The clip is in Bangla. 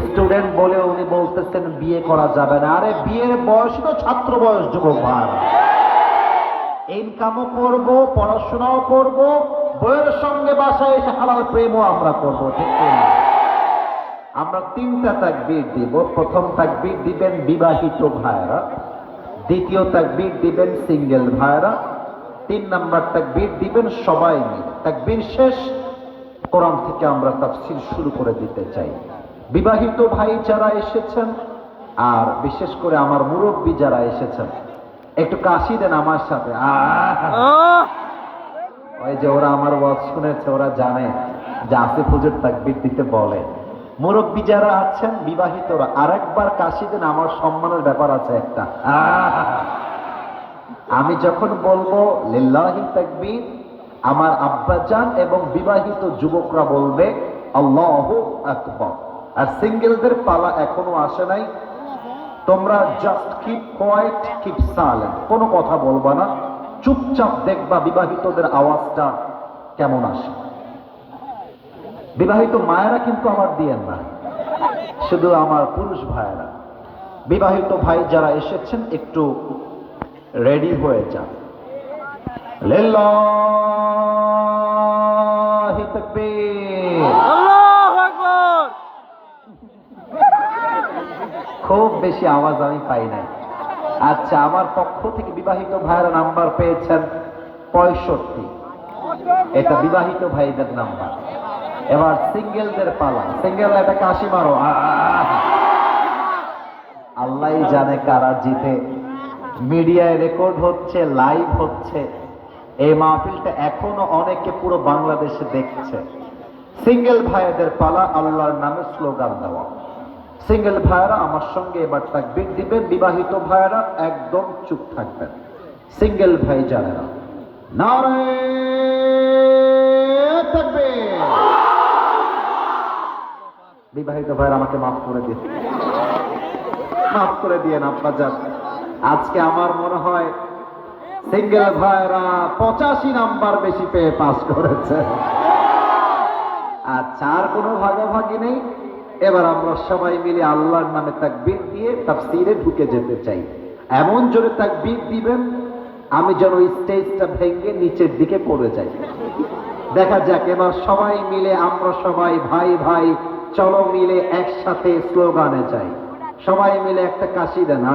স্টুডেন্ট বলে উনি বলতেছেন বিয়ে করা যাবে না। আরে বিয়ের বয়স তো ছাত্র বয়স, যুবক ভাই। ইনকামও করব, পড়াশোনাও করব, বইয়ের সঙ্গে বাসায় এসে হালাল প্রেমও আমরা করব, ঠিক না? আমরা তিনটা তাকবীর দিব। প্রথম তাকবীর দিবেন বিবাহিত ভাইরা, দ্বিতীয় তাকবীর দিবেন সিঙ্গেল ভাইরা, 3 নাম্বার তাকবীর দিবেন সবাই মিলে। তাকবীর শেষ, কোরআন থেকে আমরা তাফসীর শুরু করে দিতে চাই। বিবাহিত ভাই যারা এসেছেন আর বিশেষ করে আমার মুরব্বী যারা এসেছেন, একটু কাশি দেন আমার সাথে। ওই যে ওরা আমার ওয়াজ শুনেছে, ওরা জানে যে আসিফ হুজুর তাকবীর দিতে বলে। মুরব্বী যারা আছেন বিবাহিতরা আরেকবার কাশি দেন, আমার সম্মানের ব্যাপার আছে একটা। আমি যখন বলবো লিল্লাহি তাকবীর, আমার আব্বাজান এবং বিবাহিত যুবকরা বলবে আল্লাহু আকবার। আর সিঙ্গেলদের পালা এখনো আসে নাই। তোমরা just keep quiet, keep silent, কোনো কথা বলবা না, চুপচাপ দেখবা বিবাহিতদের আওয়াজটা কেমন আসে। বিবাহিত মায়েরা কিন্তু আমার দিয়েন না, শুধু আমার পুরুষ ভাইয়েরা। বিবাহিত ভাই যারা এসেছেন একটু রেডি হয়ে যান। লিল্লাহি তাকবীর, আল্লাহু আকবার। খুব বেশি আওয়াজ আমি পাই নাই। আচ্ছা, আমার পক্ষ থেকে বিবাহিত ভাইয়েরা নাম্বার পেয়েছেন 65। এটা বিবাহিত ভাইদের নাম্বার। এবার সিঙ্গেলদের পালা। সিঙ্গেল একটা কাশি মারো। আল্লাহই জানে কারা জিতে। মিডিয়ায় রেকর্ড হচ্ছে, লাইভ হচ্ছে। এই মাহফিলটা এখনো অনেকে পুরো বাংলাদেশে দেখছে। সিঙ্গেল ভাইদের পালা, আল্লাহর নামে স্লোগান দেওয়া। সিঙ্গেল ভাইয়েরা আমার সঙ্গে এবার তাকবীর দিবেন, বিবাহিত ভাইয়েরা একদম চুপ থাকবেন। সিঙ্গেল ভাই যারা, নারে তাকবীর। বিবাহিত ভাইয়েরা আমাকে মাফ করে দিন, মাফ করে দিয়েন আব্বাজান। আজকে আমার মনে হয় সিঙ্গেল ভাইয়েরা 85 নাম্বার বেশি পেয়ে পাস করেছে। আচ্ছা, আর কোনো ভাগাভাগি নেই। এবার আমরা সবাই মিলে আল্লাহর নামে তাকবীর দিয়ে তাফসীরে ঢুকে যেতে চাই। এমন জোরে তাকবীর দিবেন আমি যেন স্টেজটা ভেঙে নিচের দিকে পড়ে যাই। দেখা যাক এবার সবাই মিলে, আমরা সবাই ভাই ভাই, চলো মিলে একসাথে স্লোগানে যাই। সবাই মিলে একটা কাশি দেন।